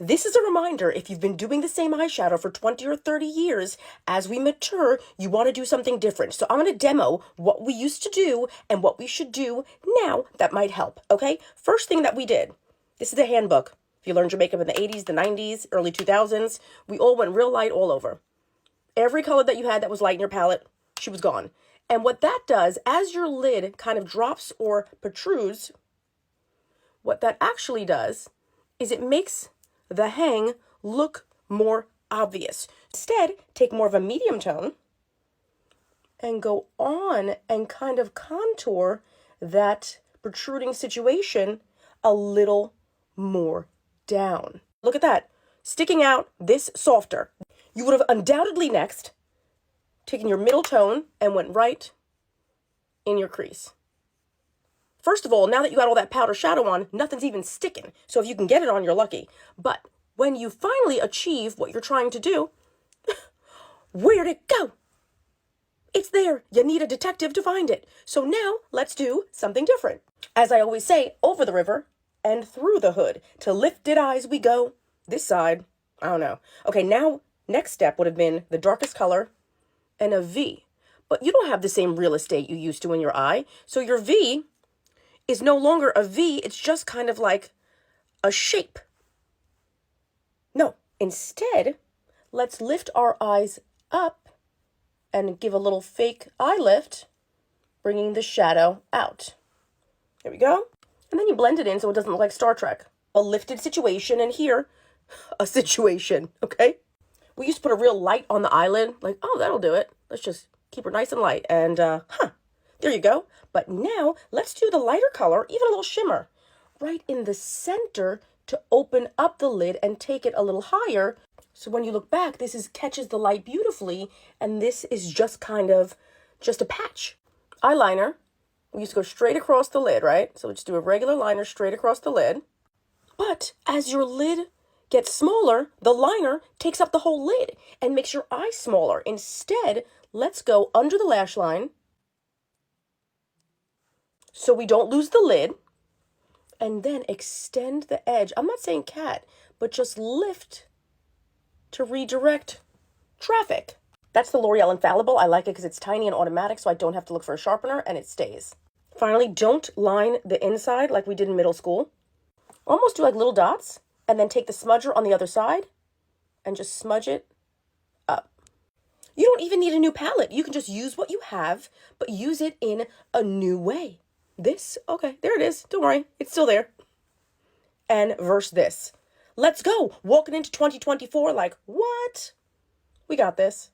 This is a reminder, if you've been doing the same eyeshadow for 20 or 30 years, as we mature, you want to do something different. So I'm going to demo what we used to do and what we should do now that might help, okay? First thing that we did, this is a handbook. If you learned your makeup in the 80s, the 90s, early 2000s, we all went real light all over. Every color that you had that was light in your palette, she was gone. And what that does, as your lid kind of drops or protrudes, what that actually does is it makes the hang look more obvious. Instead, take more of a medium tone and go on and kind of contour that protruding situation a little more down. Look at that. Sticking out this softer. You would have undoubtedly next taken your middle tone and went right in your crease. First of all, now that you got all that powder shadow on, nothing's even sticking. So if you can get it on, you're lucky. But when you finally achieve what you're trying to do, where'd it go? It's there. You need a detective to find it. So now let's do something different. As I always say, over the river and through the hood. To lifted eyes we go. This side, I don't know. Okay, now next step would have been the darkest color and a V. But you don't have the same real estate you used to in your eye. So your V is no longer a V. It's just kind of like a shape. No, instead, let's lift our eyes up and give a little fake eye lift, bringing the shadow out. There we go. And then you blend it in so it doesn't look like Star Trek. A lifted situation, and here, a situation, okay? We used to put a real light on the eyelid, like, oh, that'll do it. Let's just keep her nice and light. And, there you go. But now, let's do the lighter color, even a little shimmer, right in the center to open up the lid and take it a little higher. So when you look back, this catches the light beautifully, and this is just kind of just a patch. Eyeliner, we used to go straight across the lid, right? So let's do a regular liner straight across the lid. But as your lid gets smaller, the liner takes up the whole lid and makes your eye smaller. Instead, let's go under the lash line so we don't lose the lid, and then extend the edge. I'm not saying cat, but just lift to redirect traffic. That's the L'Oreal Infallible. I like it because it's tiny and automatic, so I don't have to look for a sharpener, and it stays. Finally, don't line the inside like we did in middle school. Almost do like little dots, and then take the smudger on the other side and just smudge it up. You don't even need a new palette. You can just use what you have, but use it in a new way. This, okay, there it is. Don't worry, it's still there. And verse this. Let's go. Walking into 2024 like, what? We got this.